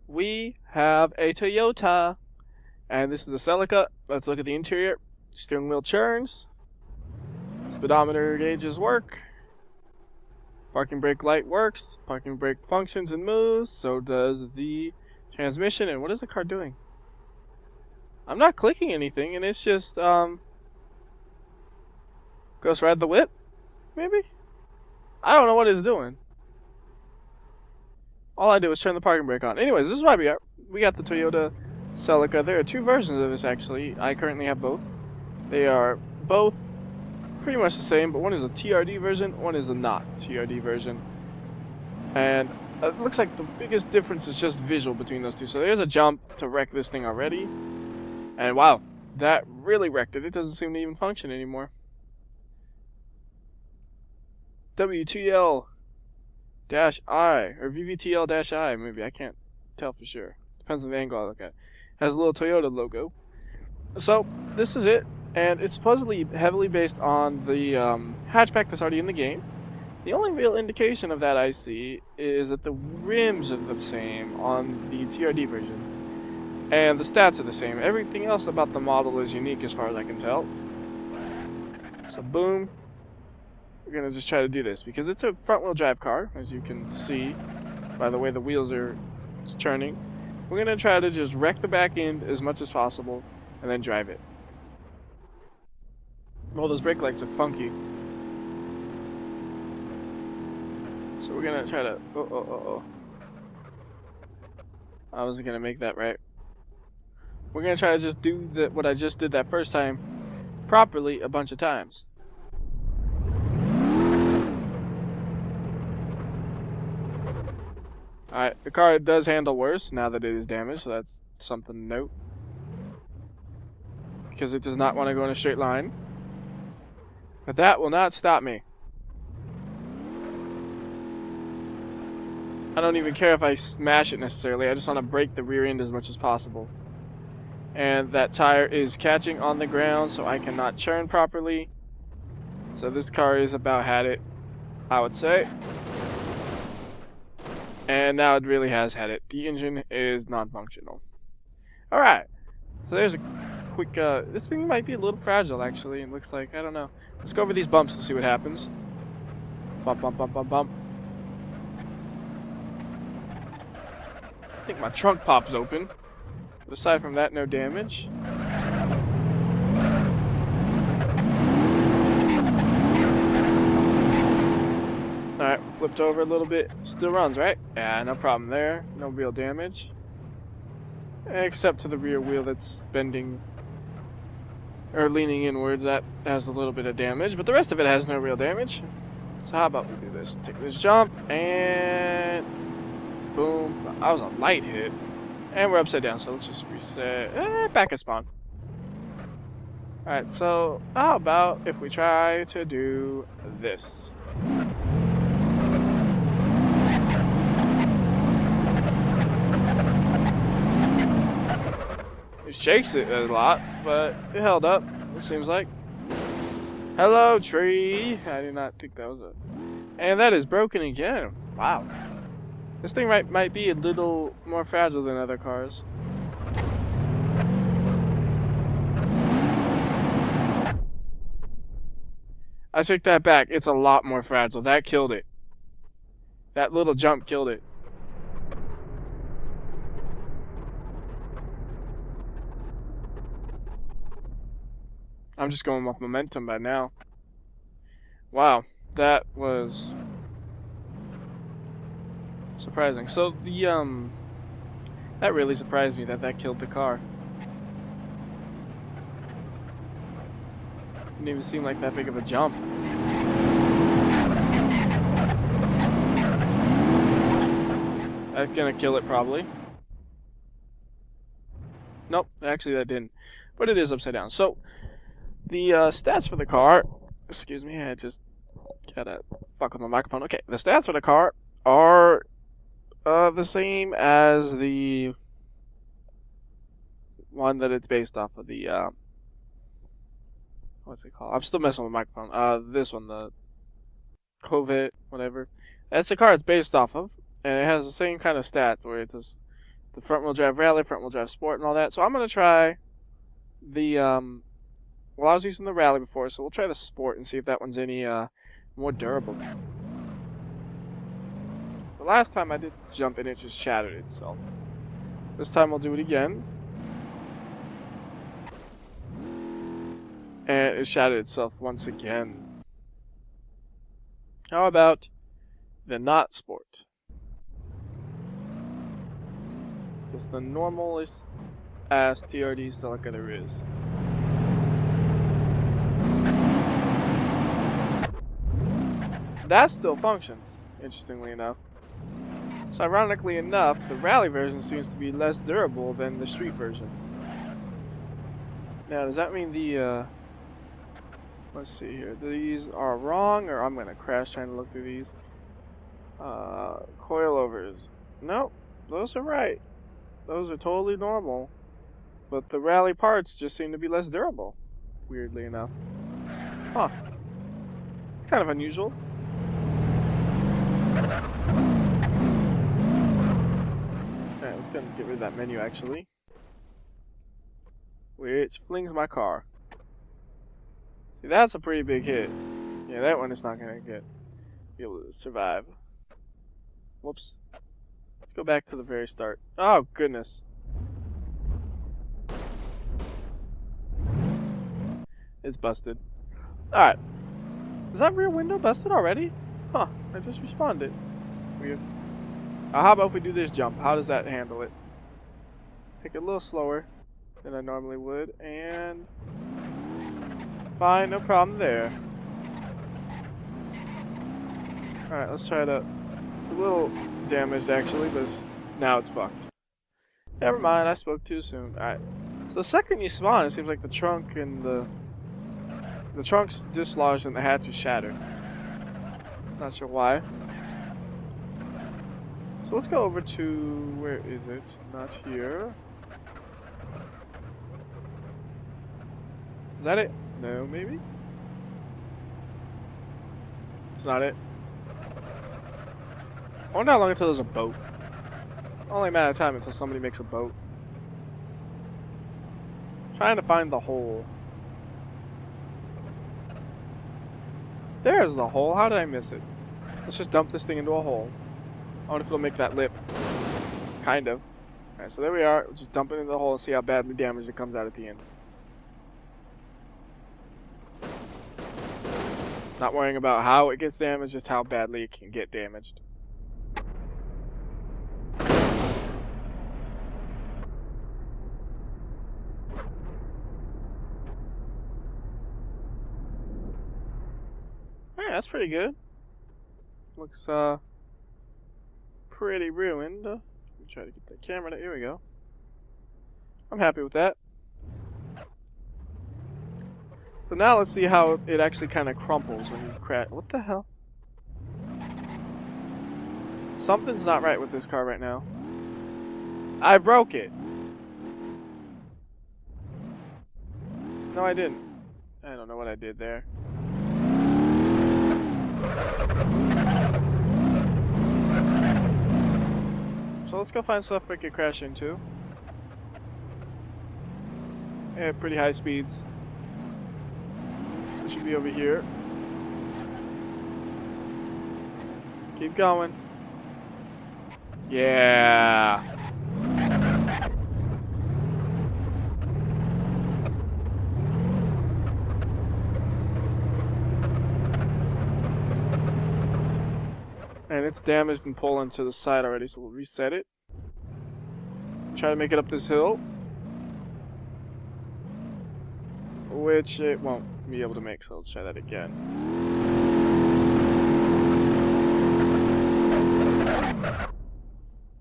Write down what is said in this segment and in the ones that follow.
we have a Toyota, and this is a Celica. Let's look at the interior. Steering wheel churns. Speedometer gauges work. Parking brake light works. Parking brake functions and moves. So does the transmission. And what is the car doing? I'm not clicking anything, and it's just Ghost Ride the Whip, maybe? I don't know what it's doing. All I did was turn the parking brake on. Anyways, this is WhyBeAre. We got the Toyota Celica. There are two versions of this, actually. I currently have both. They are both pretty much the same, but one is a TRD version, one is a not TRD version. And it looks like the biggest difference is just visual between those two. So there's a jump to wreck this thing already. And wow, that really wrecked it. It doesn't seem to even function anymore. WTL-I, or VVTL-I, maybe, I can't tell for sure. Depends on the angle I look at. It has a little Toyota logo. So, this is it, and it's supposedly heavily based on the hatchback that's already in the game. The only real indication of that I see is that the rims are the same on the TRD version, and the stats are the same. Everything else about the model is unique as far as I can tell. So, boom. We're going to just try to do this because it's a front-wheel drive car, as you can see by the way the wheels are turning. We're going to try to just wreck the back end as much as possible and then drive it. Well, those brake lights look funky. So we're going to try to... I wasn't going to make that right. We're going to try to just do what I just did that first time properly a bunch of times. Alright, the car does handle worse now that it is damaged, so that's something to note. Because it does not want to go in a straight line. But that will not stop me. I don't even care if I smash it necessarily, I just want to break the rear end as much as possible. And that tire is catching on the ground, so I cannot churn properly. So this car is about had it, I would say. And now it really has had it. The engine is non-functional. Alright. So there's a quick... this thing might be a little fragile, actually. It looks like... I don't know. Let's go over these bumps and see what happens. Bump, bump, bump, bump, bump. I think my trunk pops open. But aside from that, no damage. Alright, flipped over a little bit. Still runs, right? Yeah, no problem there. No real damage. Except to the rear wheel that's bending or leaning inwards. That has a little bit of damage, but the rest of it has no real damage. So how about we do this? Take this jump and boom. That was a light hit. And we're upside down, so let's just reset. Back at spawn. Alright, so how about if we try to do this? It shakes it a lot, but it held up, it seems like. Hello, tree. I did not think that was a... And that is broken again. Wow. This thing might be a little more fragile than other cars. I take that back. It's a lot more fragile. That killed it. That little jump killed it. I'm just going with momentum by now. Wow, that was surprising. So the that really surprised me that killed the car. Didn't even seem like that big of a jump. That's gonna kill it probably. Nope, actually that didn't. But it is upside down. So the stats for the car, excuse me, I just gotta fuck with my microphone. Okay, the stats for the car are the same as the one that it's based off of. The what's it called? I'm still messing with my microphone. This one, the COVID, whatever. That's the car it's based off of, and it has the same kind of stats where it's the front wheel drive rally, front wheel drive sport, and all that. So I'm gonna try the well, I was using the rally before, so we'll try the sport and see if that one's any more durable. The last time I did jump and it just shattered itself. This time we'll do it again. And it shattered itself once again. How about the not sport? Just the normalest ass TRD Celica there is. That still functions, interestingly enough. So ironically enough, the rally version seems to be less durable than the street version. Now, does that mean the, let's see here, these are wrong, or I'm going to crash trying to look through these. Coilovers. Nope, those are right. Those are totally normal. But the rally parts just seem to be less durable, weirdly enough. Huh. It's kind of unusual. Alright, let's go and get rid of that menu, actually. Which flings my car. See, that's a pretty big hit. Yeah, that one is not going to be able to survive. Whoops. Let's go back to the very start. Oh, goodness. It's busted. Alright. Is that rear window busted already? Huh, I just responded. Weird. How about if we do this jump? How does that handle it? Take it a little slower than I normally would, and fine, no problem there. Alright, let's try to... It's a little damaged actually, but now it's fucked. Never mind, I spoke too soon. Alright. So the second you spawn, it seems like the trunk and the trunk's dislodged and the hatch is shattered. Not sure why. So let's go over to... where is it? Not here. Is that it? No, maybe? It's not it. I wonder how long until there's a boat. Only a matter of time until somebody makes a boat. Trying to find the hole. There's the hole. How did I miss it? Let's just dump this thing into a hole. I wonder if it'll make that lip. Kind of. Alright, so there we are. We'll just dump it into the hole and see how badly damaged it comes out at the end. Not worrying about how it gets damaged, just how badly it can get damaged. Alright, that's pretty good. Looks, pretty ruined. Let me try to get the camera to... Here we go. I'm happy with that. So now let's see how it actually kind of crumples when you crash. What the hell? Something's not right with this car right now. I broke it. No, I didn't. I don't know what I did there. So let's go find stuff we could crash into. At pretty high speeds. It should be over here. Keep going. Yeah. And it's damaged and pulling to the side already, so we'll reset it. Try to make it up this hill. Which it won't be able to make, so let's try that again.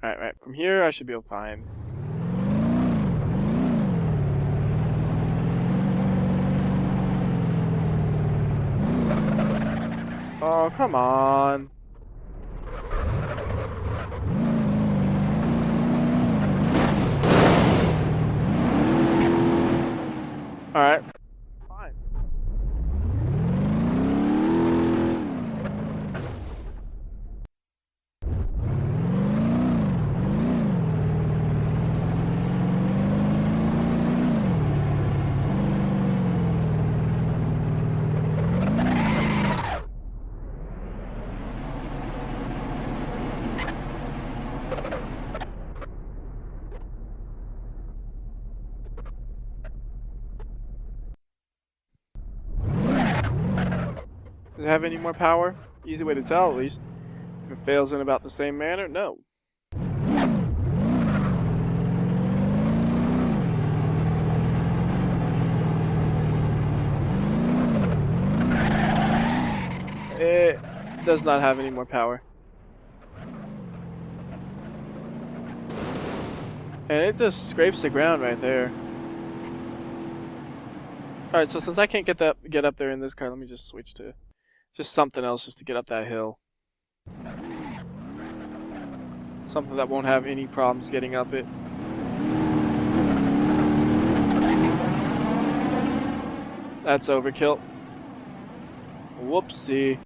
Alright, from here I should be able to find. Oh, come on. Alright. Fine. Does it have any more power? Easy way to tell, at least. If it fails in about the same manner, no. It does not have any more power. And it just scrapes the ground right there. Alright, so since I can't get up there in this car, let me just switch to just something else just to get up that hill. Something that won't have any problems getting up it. That's overkill. Whoopsie.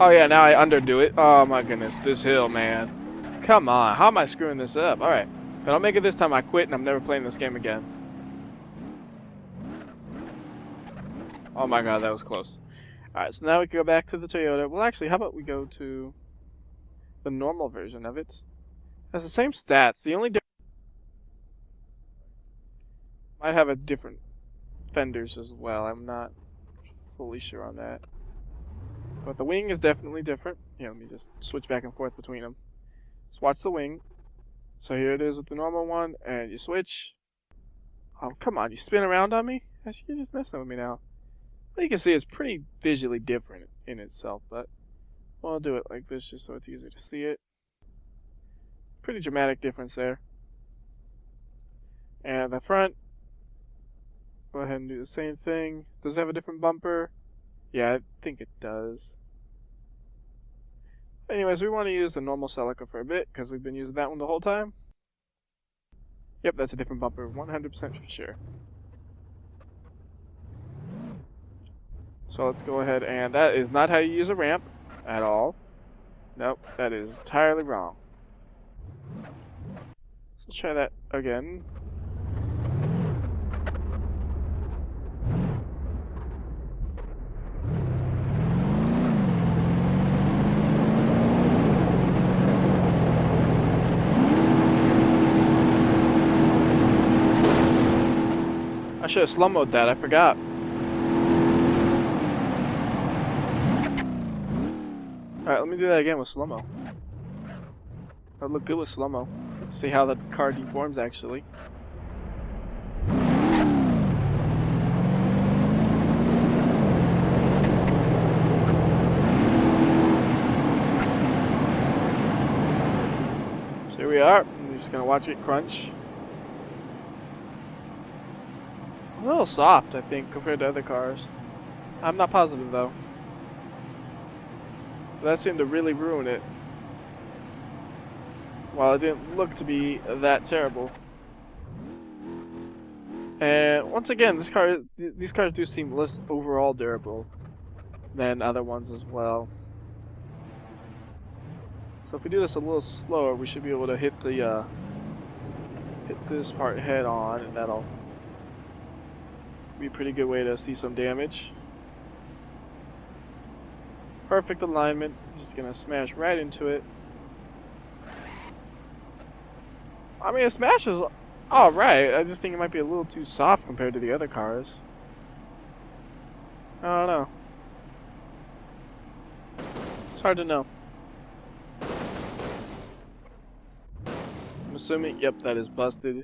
Oh yeah, now I underdo it. Oh my goodness, this hill, man. Come on, how am I screwing this up? Alright, if I don't make it this time, I quit and I'm never playing this game again. Oh my god, that was close. Alright, so now we can go back to the Toyota. Well, actually, how about we go to the normal version of it? It has the same stats. The only difference might have a different fenders as well. I'm not fully sure on that. But the wing is definitely different. Yeah, let me just switch back and forth between them. Let's watch the wing. So here it is with the normal one, and you switch. Oh, come on, you spin around on me? You're just messing with me now. Well, you can see it's pretty visually different in itself, but we'll do it like this just so it's easier to see it. Pretty dramatic difference there. And the front, go ahead and do the same thing. Does it have a different bumper? Yeah, I think it does. Anyways, we want to use the normal Celica for a bit, because we've been using that one the whole time. Yep, that's a different bumper, 100% for sure. So let's go ahead, and that is not how you use a ramp at all. Nope, that is entirely wrong. So let's try that again. I should have slow-moed that, I forgot. Alright, let me do that again with slow-mo. That'd look good with slow-mo. Let's see how the car deforms, actually. So here we are. I'm just gonna watch it crunch. A little soft, I think, compared to other cars. I'm not positive, though. But that seemed to really ruin it. While it didn't look to be that terrible. And once again, these cars do seem less overall durable than other ones as well. So if we do this a little slower, we should be able to hit the hit this part head on, and that'll be a pretty good way to see some damage. Perfect alignment. Just gonna smash right into it. I mean, it smashes alright. I just think it might be a little too soft compared to the other cars. I don't know. It's hard to know. I'm assuming, yep, that is busted.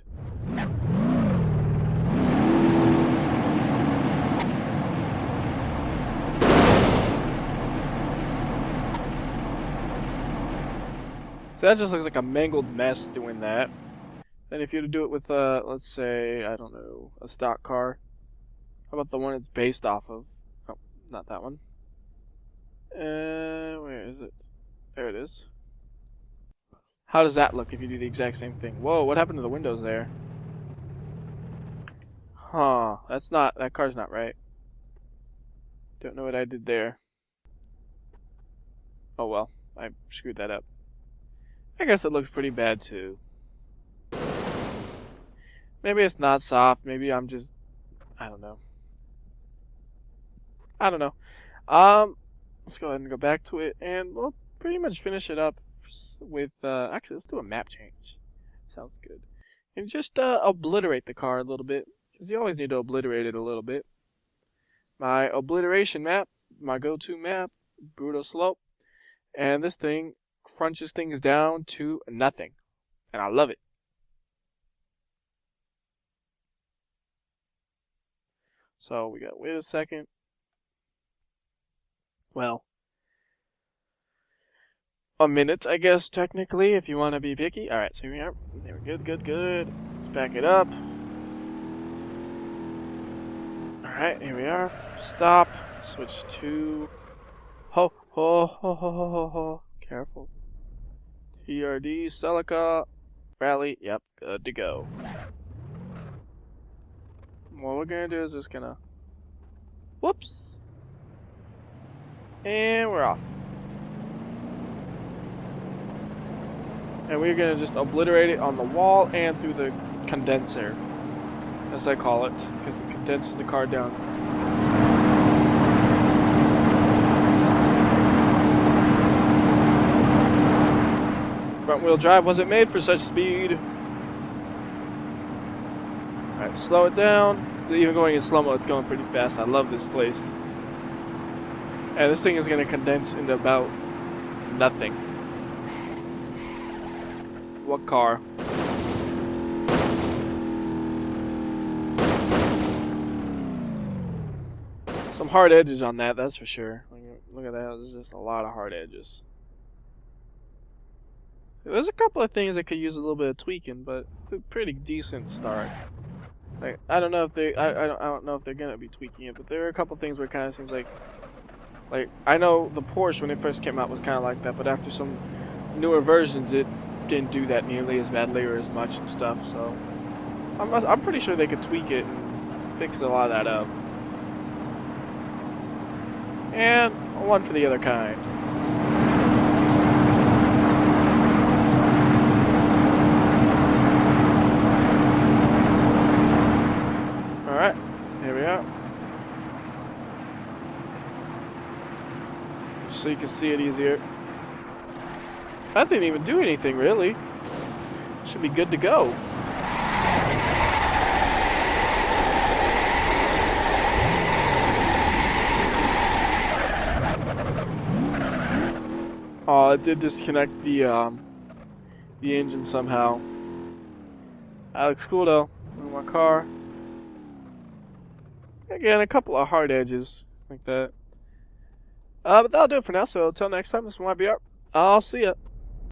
So that just looks like a mangled mess doing that. Then if you were to do it with, let's say, I don't know, a stock car. How about the one it's based off of? Oh, not that one. Where is it? There it is. How does that look if you do the exact same thing? Whoa, what happened to the windows there? Huh, that car's not right. Don't know what I did there. Oh well, I screwed that up. I guess it looks pretty bad too. Maybe it's not soft, maybe I'm just, I don't know. Let's go ahead and go back to it and we'll pretty much finish it up maps with, actually, let's do a map change. Sounds good. And just obliterate the car a little bit, because you always need to obliterate it a little bit. My obliteration map, my go-to map, Brutal Slope, and this thing crunches things down to nothing, and I love it. So we got, wait a second. Well, a minute, I guess, technically, if you want to be picky. Alright, so here we are. There we go, good. Let's back it up. Alright, here we are. Stop. Switch to... Ho, ho, ho, ho, ho, ho, ho. Careful. TRD, Celica, rally. Yep, good to go. What we're gonna do is just gonna... Whoops! And we're off. And we're gonna just obliterate it on the wall and through the condenser, as I call it, because it condenses the car down. Front wheel drive wasn't made for such speed. Alright, slow it down. Even going in slow-mo, it's going pretty fast. I love this place. And this thing is gonna condense into about nothing. What car? Some hard edges on that, that's for sure. Look at that, there's just a lot of hard edges. There's a couple of things that could use a little bit of tweaking, but it's a pretty decent start. Like, I don't know if they, I don't know if they're gonna be tweaking it, but there are a couple things where it kind of seems like I know the Porsche when it first came out was kind of like that, but after some newer versions, it didn't do that nearly as badly or as much and stuff. So I'm pretty sure they could tweak it and fix a lot of that up. And one for the other kind. Alright, here we are. So you can see it easier. That didn't even do anything, really. Should be good to go. Oh, it did disconnect the engine somehow. That looks cool though. In my car. Again, a couple of hard edges like that. But that'll do it for now. So until next time, this is WhyBeAre. I'll see ya.